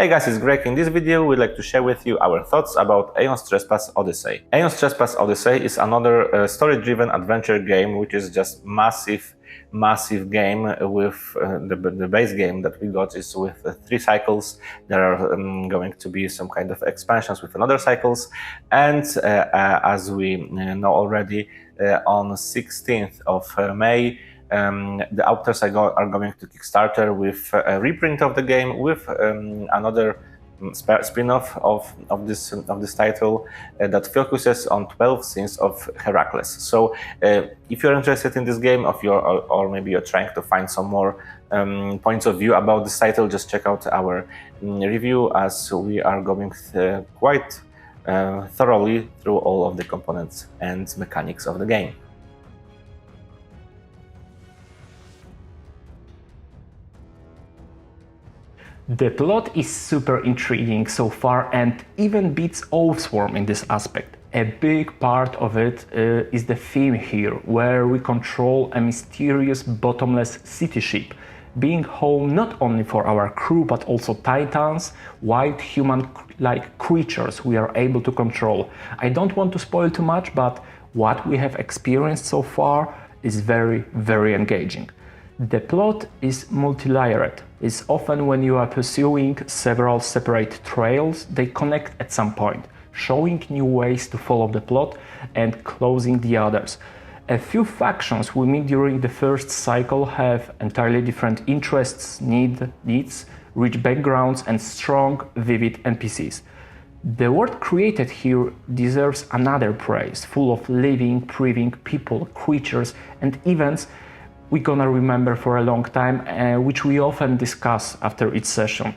Hey guys, it's Greg. In this video, we'd like to share with you our thoughts about Aeon Trespass Odyssey. Aeon Trespass Odyssey is another story-driven adventure game, which is just massive game with the base game that we got is with 3 cycles. There are going to be some kind of expansions with another cycles, and as we know already, on 16th of May, the authors are going to Kickstarter with a reprint of the game with another spin-off of this title that focuses on 12 scenes of Heracles. So if you're interested in this game, or maybe you're trying to find some more points of view about this title, just check out our review, as we are going quite thoroughly through all of the components and mechanics of the game. The plot is super intriguing so far and even beats Oathsworn in this aspect. A big part of it is the theme here, where we control a mysterious bottomless city ship, being home not only for our crew but also titans, wild human-like creatures we are able to control. I don't want to spoil too much, but what we have experienced so far is very engaging. The plot is multi-layered. It's often when you are pursuing several separate trails, they connect at some point, showing new ways to follow the plot and closing the others. A few factions we meet during the first cycle have entirely different interests, needs, rich backgrounds and strong, vivid NPCs. The world created here deserves another praise, full of living, breathing people, creatures and events we're gonna remember for a long time, which we often discuss after each session.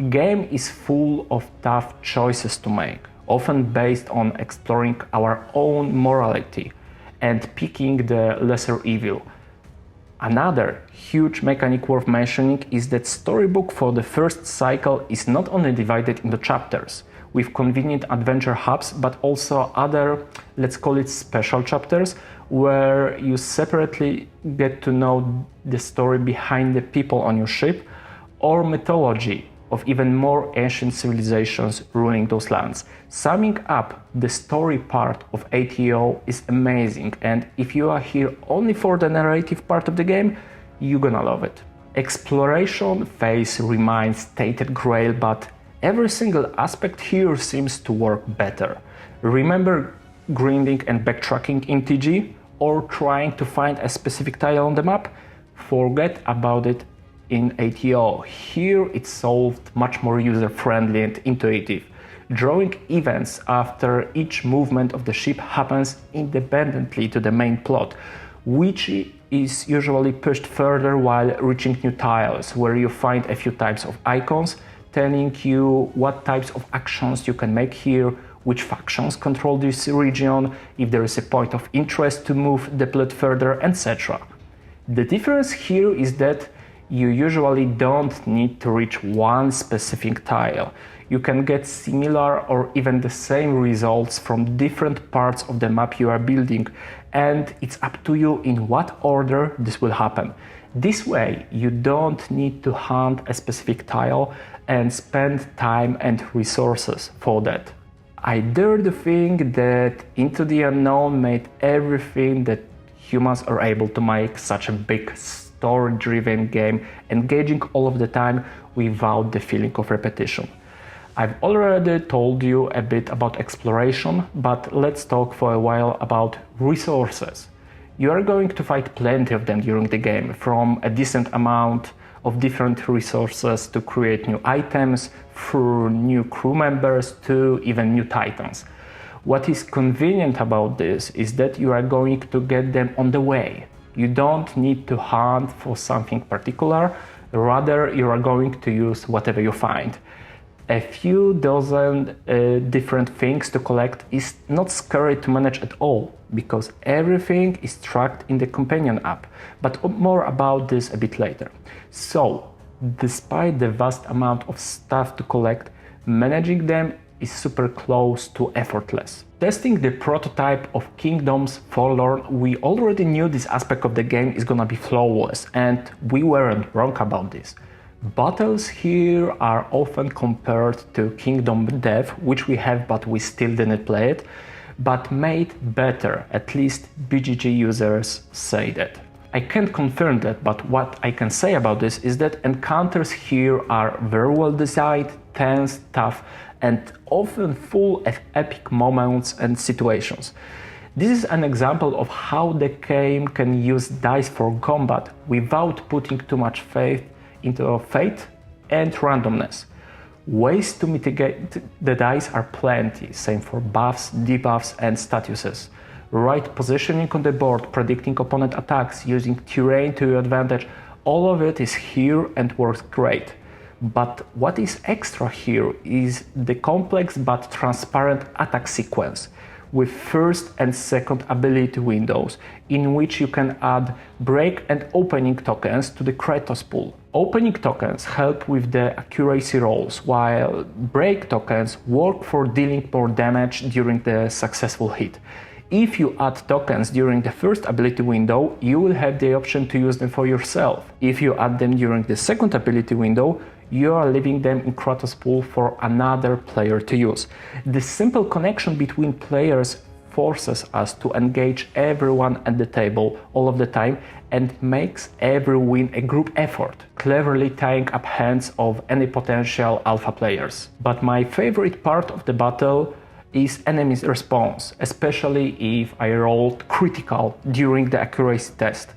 Game is full of tough choices to make, often based on exploring our own morality and picking the lesser evil. Another huge mechanic worth mentioning is that storybook for the first cycle is not only divided into chapters with convenient adventure hubs, but also other, let's call it special chapters, where you separately get to know the story behind the people on your ship or mythology of even more ancient civilizations ruling those lands. Summing up, the story part of ATO is amazing, and if you are here only for the narrative part of the game, you're gonna love it. Exploration phase remains stated grail, but every single aspect here seems to work better. Remember grinding and backtracking in TG, or trying to find a specific tile on the map? Forget about it in ATO. Here it's solved much more user-friendly and intuitive. Drawing events after each movement of the ship happens independently to the main plot, which is usually pushed further while reaching new tiles, where you find a few types of icons telling you what types of actions you can make here, which factions control this region, if there is a point of interest to move the plot further, etc. The difference here is that you usually don't need to reach one specific tile. You can get similar or even the same results from different parts of the map you are building, and it's up to you in what order this will happen. This way, you don't need to hunt a specific tile and spend time and resources for that. I dare to think that Into the Unknown made everything that humans are able to make such a big story-driven game, engaging all of the time without the feeling of repetition. I've already told you a bit about exploration, but let's talk for a while about resources. You are going to find plenty of them during the game, from a decent amount of different resources to create new items, through new crew members to even new titans. What is convenient about this is that you are going to get them on the way. You don't need to hunt for something particular, rather you are going to use whatever you find. A few dozen different things to collect is not scary to manage at all, because everything is tracked in the companion app, but more about this a bit later. So, despite the vast amount of stuff to collect, managing them is super close to effortless. Testing the prototype of Kingdoms Forlorn, we already knew this aspect of the game is gonna be flawless, and we weren't wrong about this. Battles here are often compared to Kingdom Death, which we have but we still didn't play it, but made better, at least BGG users say that. I can't confirm that, but what I can say about this is that encounters here are very well designed, tense, tough, and often full of epic moments and situations. This is an example of how the game can use dice for combat without putting too much faith into fate and randomness. Ways to mitigate the dice are plenty, same for buffs, debuffs and statuses. Right positioning on the board, predicting opponent attacks, using terrain to your advantage, all of it is here and works great. But what is extra here is the complex but transparent attack sequence with first and second ability windows, in which you can add break and opening tokens to the Kratos pool. Opening tokens help with the accuracy rolls, while break tokens work for dealing more damage during the successful hit. If you add tokens during the first ability window, you will have the option to use them for yourself. If you add them during the second ability window, you are leaving them in Kratos pool for another player to use. The simple connection between players forces us to engage everyone at the table all of the time and makes every win a group effort, cleverly tying up hands of any potential alpha players. But my favorite part of the battle is enemy's response, especially if I rolled critical during the accuracy test.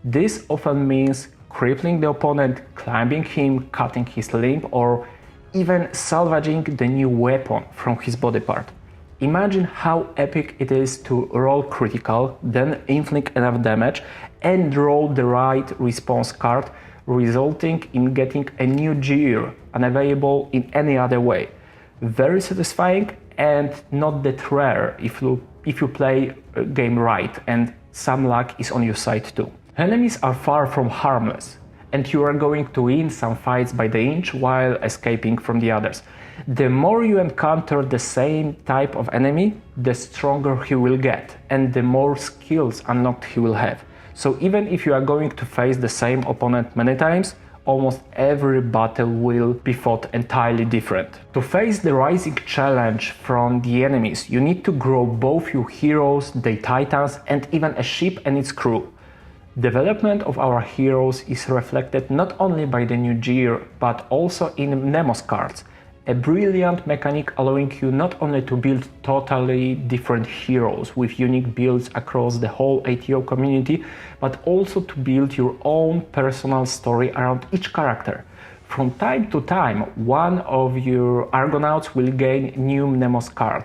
This often means crippling the opponent, climbing him, cutting his limb, or even salvaging the new weapon from his body part. Imagine how epic it is to roll critical, then inflict enough damage and roll the right response card, resulting in getting a new gear unavailable in any other way. Very satisfying and not that rare if you play a game right and some luck is on your side too. Enemies are far from harmless, and you are going to win some fights by the inch while escaping from the others. The more you encounter the same type of enemy, the stronger he will get, and the more skills unlocked he will have. So even if you are going to face the same opponent many times, almost every battle will be fought entirely different. To face the rising challenge from the enemies, you need to grow both your heroes, the titans, and even a ship and its crew. Development of our heroes is reflected not only by the new gear, but also in Nemos cards, a brilliant mechanic allowing you not only to build totally different heroes with unique builds across the whole ATO community, but also to build your own personal story around each character. From time to time, one of your Argonauts will gain new Nemos card,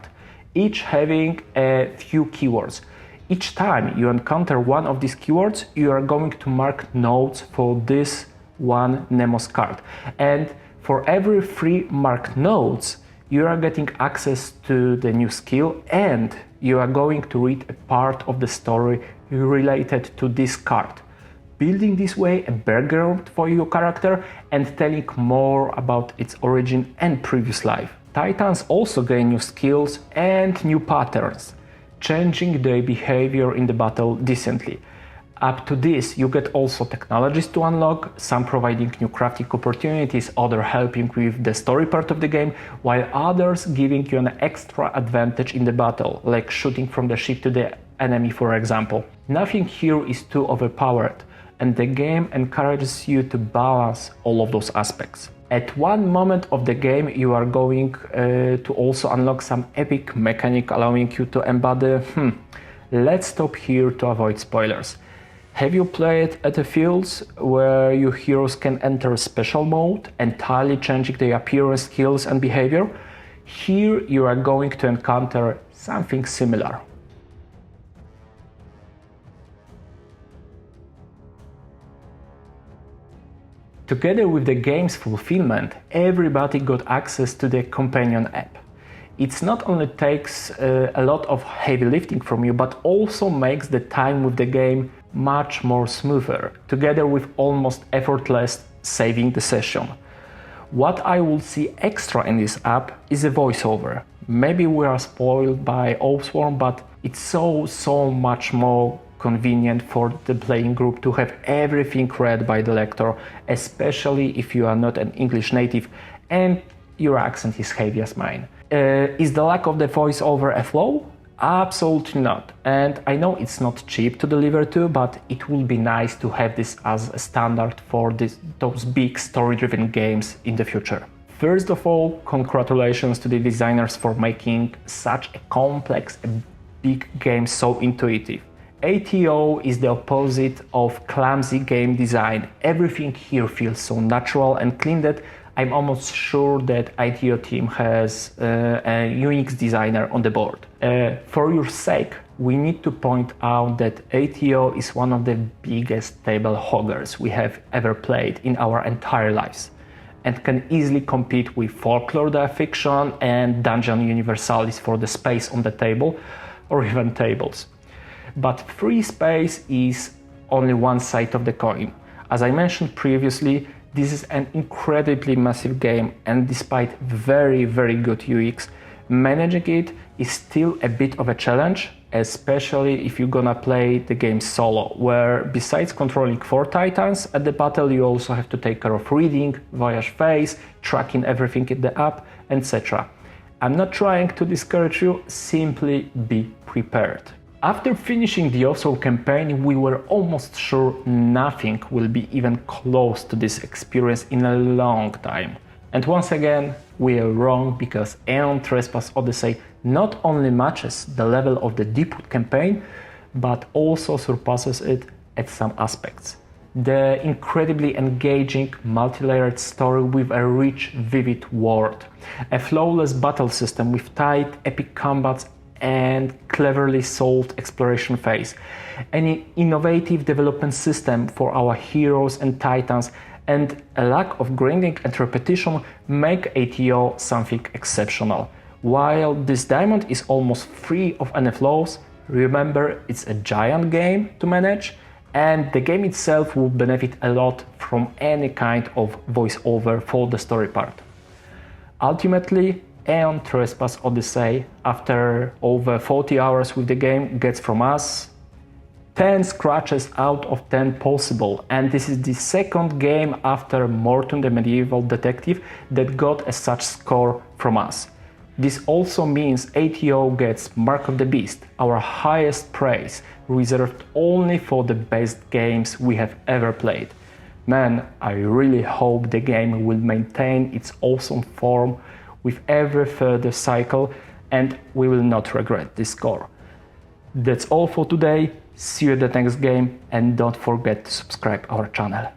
each having a few keywords. Each time you encounter one of these keywords, you are going to mark notes for this one Nemos card. And for every 3 marked notes, you are getting access to the new skill and you are going to read a part of the story related to this card, building this way a background for your character and telling more about its origin and previous life. Titans also gain new skills and new patterns, changing their behavior in the battle decently. Up to this, you get also technologies to unlock, some providing new crafting opportunities, others helping with the story part of the game, while others giving you an extra advantage in the battle, like shooting from the ship to the enemy, for example. Nothing here is too overpowered, and the game encourages you to balance all of those aspects. At one moment of the game, you are going to also unlock some epic mechanic allowing you to embody... Let's stop here to avoid spoilers. Have you played at the fields where your heroes can enter special mode, entirely changing their appearance, skills and behavior? Here you are going to encounter something similar. Together with the game's fulfillment, everybody got access to the companion app. It not only takes a lot of heavy lifting from you, but also makes the time with the game much more smoother, together with almost effortless saving the session. What I will see extra in this app is a voiceover. Maybe we are spoiled by Oathsworn, but it's so much more convenient for the playing group to have everything read by the lector, especially if you are not an English native and your accent is heavy as mine. Is the lack of the voiceover a flaw? Absolutely not. And I know it's not cheap to deliver to, but it would be nice to have this as a standard for those big story-driven games in the future. First of all, congratulations to the designers for making such a complex and big game so intuitive. ATO is the opposite of clumsy game design. Everything here feels so natural and clean that I'm almost sure that ATO team has a UX designer on the board. For your sake, we need to point out that ATO is one of the biggest table hoggers we have ever played in our entire lives, and can easily compete with Folklore the Fiction and Dungeon Universalis for the space on the table, or even tables. But free space is only one side of the coin. As I mentioned previously, this is an incredibly massive game, and despite very good UX, managing it is still a bit of a challenge, especially if you're gonna play the game solo, where besides controlling 4 titans at the battle, you also have to take care of reading, voyage phase, tracking everything in the app, etc. I'm not trying to discourage you, simply be prepared. After finishing the Oathsworn campaign, we were almost sure nothing will be even close to this experience in a long time. And once again, we are wrong, because Aeon Trespass Odyssey not only matches the level of the Deepwood campaign, but also surpasses it at some aspects. The incredibly engaging, multi-layered story with a rich, vivid world, a flawless battle system with tight, epic combats and cleverly solved exploration phase, an innovative development system for our heroes and titans, and a lack of grinding and repetition make ATO something exceptional. While this diamond is almost free of any flaws, remember it's a giant game to manage, and the game itself will benefit a lot from any kind of voiceover for the story part. Ultimately, Aeon Trespass Odyssey, after over 40 hours with the game, gets from us 10 scratches out of 10 possible, and this is the second game after Morton the Medieval Detective that got a such score from us. This also means ATO gets Mark of the Beast, our highest praise, reserved only for the best games we have ever played. Man, I really hope the game will maintain its awesome form with every further cycle, and we will not regret this score. That's all for today, see you at the next game, and don't forget to subscribe our channel.